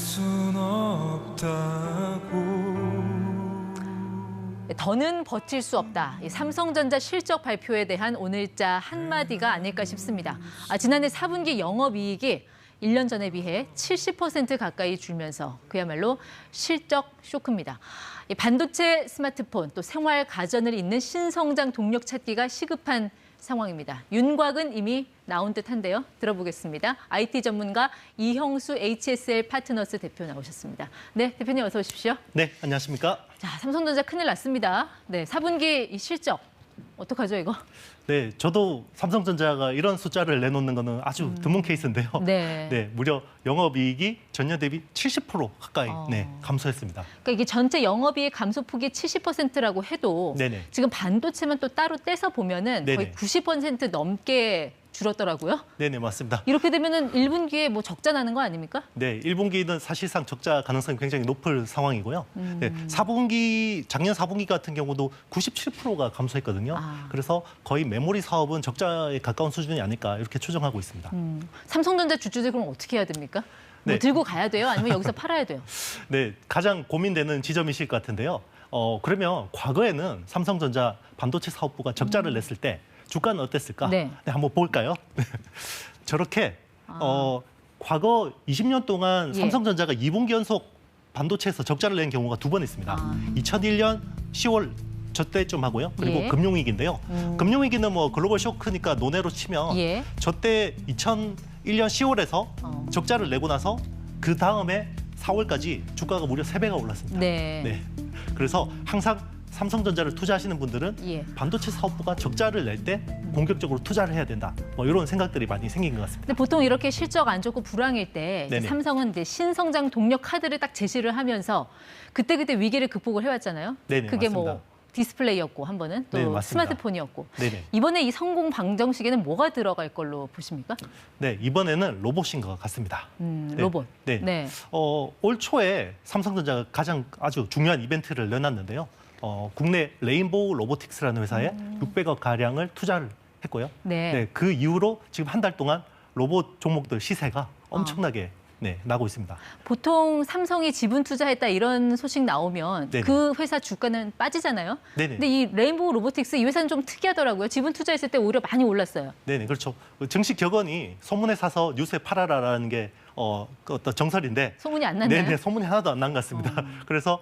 순 없다고. 더는 버틸 수 없다. 이 삼성전자 실적 발표에 대한 오늘자 한마디가 아닐까 싶습니다. 지난해 4분기 영업이익이 1년 전에 비해 70% 가까이 줄면서 그야말로 실적 쇼크입니다. 이 반도체, 스마트폰, 또 생활 가전을 잇는 신성장 동력 찾기가 시급한 상황입니다. 윤곽은 이미 나온 듯한데요. 들어보겠습니다. IT 전문가 이형수 HSL 파트너스 대표 나오셨습니다. 네, 대표님 어서 오십시오. 네, 안녕하십니까? 자, 삼성전자 큰일 났습니다. 네, 4분기 이 실적 어떡하죠, 이거? 네, 저도 삼성전자가 이런 숫자를 내놓는 거는 아주 드문 케이스인데요. 네. 무려 영업이익이 전년 대비 70% 가까이 감소했습니다. 그러니까 이게 전체 영업이익 감소폭이 70%라고 해도 네네. 지금 반도체만 또 따로 떼서 보면은 거의 네네. 90% 넘게 줄었더라고요. 네네, 맞습니다. 이렇게 되면은 1분기에 뭐 적자 나는 거 아닙니까? 네, 1분기는 사실상 적자 가능성이 굉장히 높을 상황이고요. 네, 4분기, 작년 4분기 같은 경우도 97%가 감소했거든요. 그래서 거의 메모리 사업은 적자에 가까운 수준이 아닐까 이렇게 추정하고 있습니다. 삼성전자 주주들 그럼 어떻게 해야 됩니까? 뭐 네. 들고 가야 돼요? 아니면 여기서 팔아야 돼요? 네, 가장 고민되는 지점이실 것 같은데요. 그러면 과거에는 삼성전자 반도체 사업부가 적자를 냈을 때 주가는 어땠을까? 네. 한번 볼까요? 저렇게 과거 20년 동안 예. 삼성전자가 2분기 연속 반도체에서 적자를 낸 경우가 2번 있습니다. 2001년 10월 저때쯤 하고요. 그리고 예. 금융위기인데요. 금융위기는 뭐 글로벌 쇼크니까 논외로 치면 예. 저때 2001년 10월에서 적자를 내고 나서 그 다음에 4월까지 주가가 무려 3배가 올랐습니다. 네. 그래서 항상 삼성전자를 투자하시는 분들은 예. 반도체 사업부가 적자를 낼 때 본격적으로 투자를 해야 된다. 뭐 이런 생각들이 많이 생긴 것 같습니다. 근데 보통 이렇게 실적 안 좋고 불황일 때 이제 네네. 삼성은 이제 신성장 동력 카드를 딱 제시를 하면서 그때 위기를 극복을 해왔잖아요. 네네, 그게 맞습니다. 뭐 디스플레이였고 한 번은 또 네, 맞습니다. 스마트폰이었고 네네. 이번에 이 성공 방정식에는 뭐가 들어갈 걸로 보십니까? 네, 이번에는 로봇인 것 같습니다. 로봇. 네. 올 초에 삼성전자가 가장 아주 중요한 이벤트를 내놨는데요. 국내 레인보우 로보틱스라는 회사에 600억 가량을 투자를 했고요. 네. 그 이후로 지금 한 달 동안 로봇 종목들 시세가 엄청나게 나고 있습니다. 보통 삼성이 지분 투자했다 이런 소식 나오면 네네. 그 회사 주가는 빠지잖아요. 네네. 근데 이 레인보우 로보틱스 이 회사는 좀 특이하더라고요. 지분 투자했을 때 오히려 많이 올랐어요. 네네, 그렇죠. 정식 격언이 소문에 사서 뉴스에 팔아라라는 게 그 어떤 정설인데 소문이 안 났나요? 네네, 소문이 하나도 안 난 것 같습니다. 그래서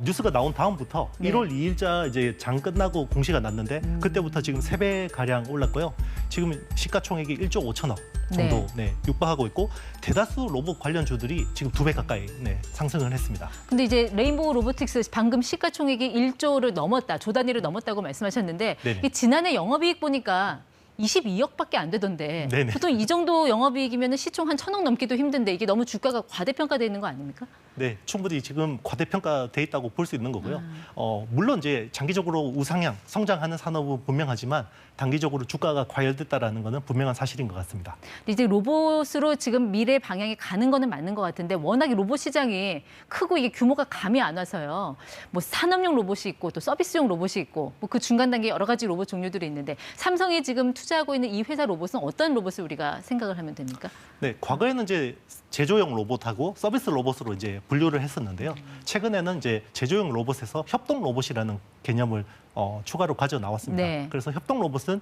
뉴스가 나온 다음부터 네. 1월 2일자 이제 장 끝나고 공시가 났는데 그때부터 지금 3배 가량 올랐고요. 지금 시가총액이 1조 5천억 정도 육박하고 있고 대다수 로봇 관련주들이 지금 2배 가까이 상승을 했습니다. 근데 이제 레인보우 로보틱스 방금 시가총액이 1조를 넘었다, 조 단위를 넘었다고 말씀하셨는데 네네. 이 지난해 영업이익 보니까 22억밖에 안 되던데 네네. 보통 이 정도 영업이익이면 시총 한 1,000억 넘기도 힘든데 이게 너무 주가가 과대평가돼 있는 거 아닙니까? 네, 충분히 지금 과대평가돼 있다고 볼 수 있는 거고요. 물론 이제 장기적으로 우상향, 성장하는 산업은 분명하지만 단기적으로 주가가 과열됐다라는 것은 분명한 사실인 것 같습니다. 근데 이제 로봇으로 지금 미래 방향이 가는 거는 맞는 것 같은데 워낙 로봇 시장이 크고 이게 규모가 감이 안 와서요. 뭐 산업용 로봇이 있고 또 서비스용 로봇이 있고 뭐 그 중간 단계 여러 가지 로봇 종류들이 있는데 삼성이 지금 투자하고 있는 이 회사 로봇은 어떤 로봇을 우리가 생각을 하면 됩니까? 네, 과거에는 이제 제조용 로봇하고 서비스 로봇으로 이제 분류를 했었는데요. 최근에는 이제 제조용 로봇에서 협동 로봇이라는 개념을 추가로 가져 나왔습니다. 네. 그래서 협동 로봇은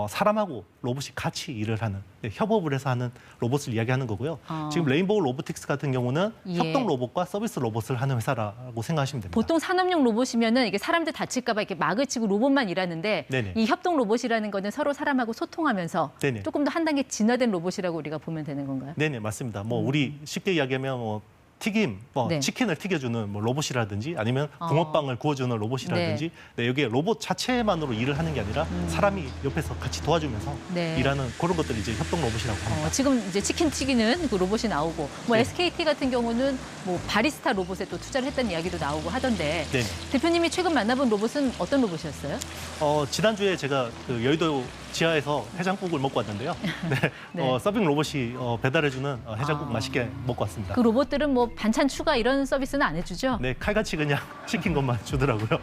사람하고 로봇이 같이 일을 하는 협업을 해서 하는 로봇을 이야기하는 거고요. 지금 레인보우 로보틱스 같은 경우는 협동 로봇과 서비스 로봇을 하는 회사라고 생각하시면 됩니다. 보통 산업용 로봇이면은 이게 사람들 다칠까 봐 이렇게 막을 치고 로봇만 일하는데 네네. 이 협동 로봇이라는 거는 서로 사람하고 소통하면서 네네. 조금 더 한 단계 진화된 로봇이라고 우리가 보면 되는 건가요? 네네, 맞습니다. 뭐 우리 쉽게 이야기하면 뭐 튀김, 네. 치킨을 튀겨주는 뭐 로봇이라든지 아니면 붕어빵을 구워주는 로봇이라든지 여기에 로봇 자체만으로 일을 하는 게 아니라 사람이 옆에서 같이 도와주면서 일하는 그런 것들이 이제 협동 로봇이라고 합니다. 지금 이제 치킨 튀기는 그 로봇이 나오고 뭐 SKT 같은 경우는 뭐 바리스타 로봇에 또 투자를 했다는 이야기도 나오고 하던데 대표님이 최근 만나본 로봇은 어떤 로봇이었어요? 지난주에 제가 그 여의도 지하에서 해장국을 먹고 왔는데요. 서빙 로봇이 배달해주는 해장국 맛있게 먹고 왔습니다. 그 로봇들은 뭐 반찬 추가 이런 서비스는 안 해주죠? 네, 칼같이 그냥 시킨 것만 주더라고요.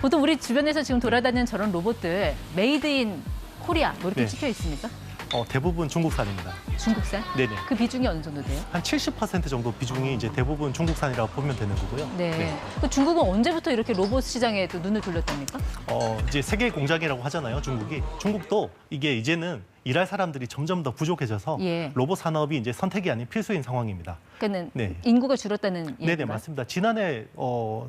보통 우리 주변에서 지금 돌아다니는 저런 로봇들 메이드 인 코리아 뭐 이렇게 찍혀 있습니까? 대부분 중국산입니다. 중국산? 네네. 그 비중이 어느 정도 돼요? 한 70% 정도 비중이 이제 대부분 중국산이라고 보면 되는 거고요. 네. 그 중국은 언제부터 이렇게 로봇 시장에 또 눈을 돌렸답니까? 이제 세계 공장이라고 하잖아요, 중국이. 중국도 이게 이제는 일할 사람들이 점점 더 부족해져서 예. 로봇 산업이 이제 선택이 아닌 필수인 상황입니다. 그러니까는 네. 인구가 줄었다는 얘기인가요? 네네, 맞습니다. 지난해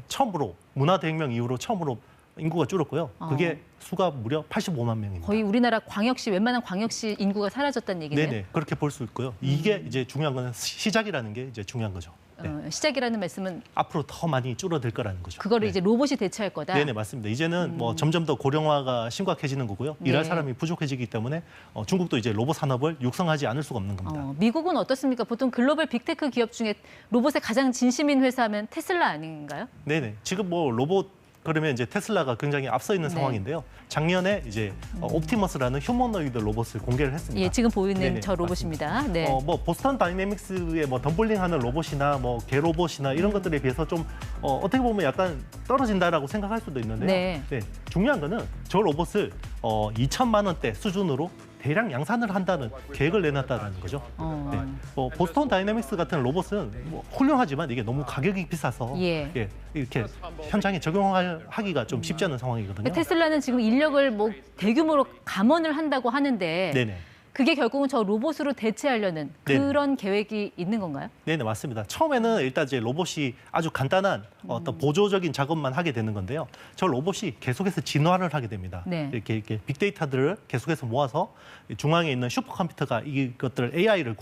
처음으로 문화대혁명 이후로 처음으로 인구가 줄었고요. 그게 수가 무려 85만 명입니다. 거의 우리나라 광역시, 웬만한 광역시 인구가 사라졌다는 얘기네요. 네네, 그렇게 볼 수 있고요. 이게 이제 중요한 거는 시작이라는 게 이제 중요한 거죠. 네. 시작이라는 말씀은 앞으로 더 많이 줄어들 거라는 거죠. 그거를 네. 이제 로봇이 대체할 거다. 네네, 맞습니다. 이제는 뭐 점점 더 고령화가 심각해지는 거고요. 일할 네. 사람이 부족해지기 때문에 중국도 이제 로봇 산업을 육성하지 않을 수가 없는 겁니다. 미국은 어떻습니까? 보통 글로벌 빅테크 기업 중에 로봇에 가장 진심인 회사하면 테슬라 아닌가요? 네네. 지금 뭐 로봇 그러면 이제 테슬라가 굉장히 앞서 있는 네. 상황인데요. 작년에 이제 옵티머스라는 휴머노이드 로봇을 공개를 했습니다. 예, 지금 보이는 네네, 저 로봇입니다. 네. 뭐 보스턴 다이내믹스의 뭐 덤블링하는 로봇이나 뭐 개 로봇이나 이런 것들에 비해서 좀 어떻게 보면 약간 떨어진다라고 생각할 수도 있는데요. 네. 중요한 거는 저 로봇을 2천만 원대 수준으로 대량 양산을 한다는 계획을 내놨다는 거죠. 네. 보스턴 다이내믹스 같은 로봇은 뭐 훌륭하지만 이게 너무 가격이 비싸서 예. 이렇게 현장에 적용하기가 좀 쉽지 않은 상황이거든요. 그러니까 테슬라는 지금 인력을 뭐 대규모로 감원을 한다고 하는데 네네. 그게 결국은 저 로봇으로 대체하려는 그런 계획이 있는 건가요? 네네, 맞습니다. 처음에는 일단 이제 로봇이 아주 간단한 어떤 보조적인 작업만 하게 되는 건데요. 저 로봇이 계속해서 진화를 하게 됩니다. 네. 이렇게 빅데이터들을 계속해서 모아서 중앙에 있는 슈퍼컴퓨터가 이것들을 AI를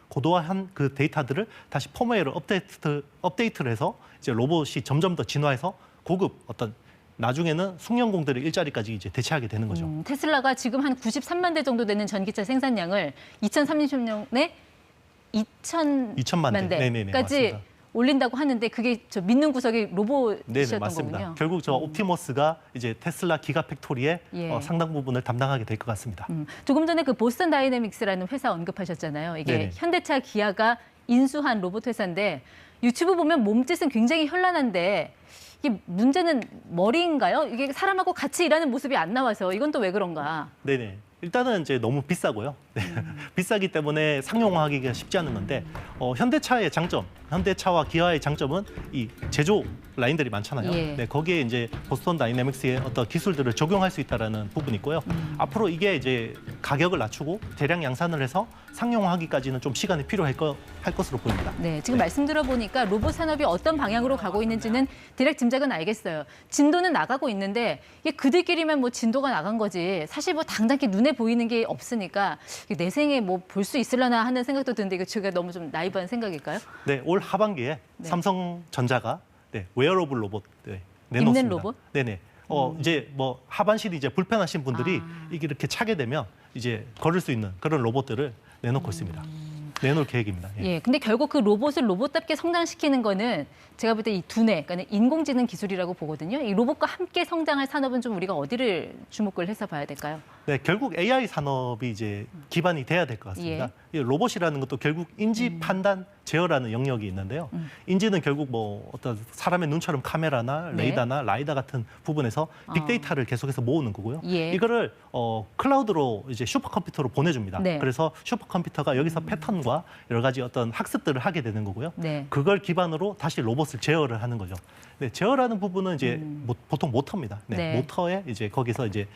고도화한 그 데이터들을 다시 펌웨어를 업데이트를 해서 이제 로봇이 점점 더 진화해서 고급 어떤 나중에는 숙련공들의 일자리까지 이제 대체하게 되는 거죠. 테슬라가 지금 한 93만 대 정도 되는 전기차 생산량을 2030년에 2천만 네네네, 대까지 맞습니다. 올린다고 하는데 그게 저 믿는 구석이 로봇이었던 네네, 맞습니다. 거군요. 결국 저 옵티머스가 이제 테슬라 기가팩토리의 예. 상당 부분을 담당하게 될 것 같습니다. 조금 전에 그 보스턴 다이내믹스라는 회사 언급하셨잖아요. 이게 네네. 현대차, 기아가 인수한 로봇 회사인데 유튜브 보면 몸짓은 굉장히 현란한데 이게 문제는 머리인가요? 이게 사람하고 같이 일하는 모습이 안 나와서 이건 또 왜 그런가? 네네. 일단은 이제 너무 비싸고요. 네. 비싸기 때문에 상용화하기가 쉽지 않은 건데 현대차의 장점, 현대차와 기아의 장점은 이 제조 라인들이 많잖아요. 예. 네, 거기에 이제 보스턴 다이내믹스의 어떤 기술들을 적용할 수 있다라는 부분이 있고요. 앞으로 이게 이제 가격을 낮추고 대량 양산을 해서 상용화하기까지는 좀 시간이 필요할 것으로 보입니다. 네, 지금 말씀 들어보니까 로봇 산업이 어떤 방향으로 가고 있는지는 대략 짐작은 알겠어요. 진도는 나가고 있는데 이게 그들끼리만 뭐 진도가 나간 거지 사실 뭐 당장에 눈에 보이는 게 없으니까 내 생에 뭐 볼 수 있으려나 하는 생각도 드는데 이거 제가 너무 좀 나이브한 생각일까요? 네, 올 하반기에 네. 삼성전자가 웨어러블 로봇 내놓습니다. 입는 로봇? 네네. 이제 뭐 하반신이 이제 불편하신 분들이 이게 이렇게 차게 되면 이제 걸을 수 있는 그런 로봇들을 내놓고 있습니다. 내놓을 계획입니다. 예, 근데 결국 그 로봇을 로봇답게 성장시키는 거는 제가 볼 때 이 두뇌, 그러니까 인공지능 기술이라고 보거든요. 이 로봇과 함께 성장할 산업은 좀 우리가 어디를 주목을 해서 봐야 될까요? 네, 결국 AI 산업이 이제 기반이 돼야 될 것 같습니다. 이 로봇이라는 것도 결국 인지 판단 제어라는 영역이 있는데요. 인지는 결국 뭐 어떤 사람의 눈처럼 카메라나 네. 레이더나 라이다 같은 부분에서 빅데이터를 계속해서 모으는 거고요. 예. 이거를 클라우드로 이제 슈퍼컴퓨터로 보내줍니다. 네. 그래서 슈퍼컴퓨터가 여기서 패턴과 여러 가지 어떤 학습들을 하게 되는 거고요. 네. 그걸 기반으로 다시 로봇을 제어를 하는 거죠. 네, 제어라는 부분은 이제 보통 모터입니다. 네, 네. 모터에 이제 거기서 이제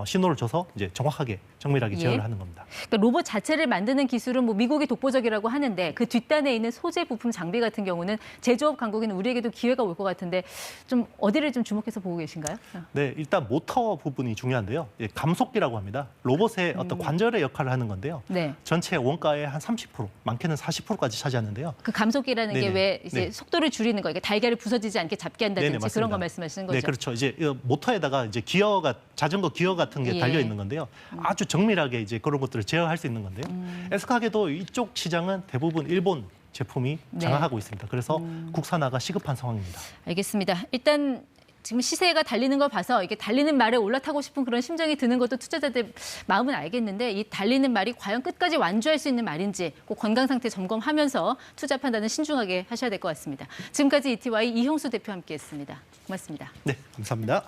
신호를 줘서 이제 정밀하게 예. 제어를 하는 겁니다. 그러니까 로봇 자체를 만드는 기술은 뭐 미국이 독보적이라고 하는데 그 뒷단에 있는 소재 부품 장비 같은 경우는 제조업 강국인 우리에게도 기회가 올 것 같은데 좀 어디를 좀 주목해서 보고 계신가요? 네, 일단 모터 부분이 중요한데요. 예, 감속기라고 합니다. 로봇의 어떤 관절의 역할을 하는 건데요. 네. 전체 원가의 한 30%, 많게는 40%까지 차지하는데요. 그 감속기라는 게 네네. 왜 이제 네. 속도를 줄이는 거, 이게 달걀을 부서지지 않게 잡게 한다든지 네네, 그런 맞습니다. 거 말씀하시는 거죠? 네, 그렇죠. 이제 이 모터에다가 이제 자전거 기어 같은 게 예. 달려 있는 건데요. 아주 정밀하게 이제 그런 것들을 제어할 수 있는 건데요. 애석하게도 이쪽 시장은 대부분 일본 제품이 네. 장악하고 있습니다. 그래서 국산화가 시급한 상황입니다. 알겠습니다. 일단 지금 시세가 달리는 걸 봐서 이게 달리는 말에 올라타고 싶은 그런 심정이 드는 것도 투자자들 마음은 알겠는데 이 달리는 말이 과연 끝까지 완주할 수 있는 말인지 꼭 건강 상태 점검하면서 투자 판단은 신중하게 하셔야 될 것 같습니다. 지금까지 ETY 이형수 대표와 함께했습니다. 고맙습니다. 네, 감사합니다.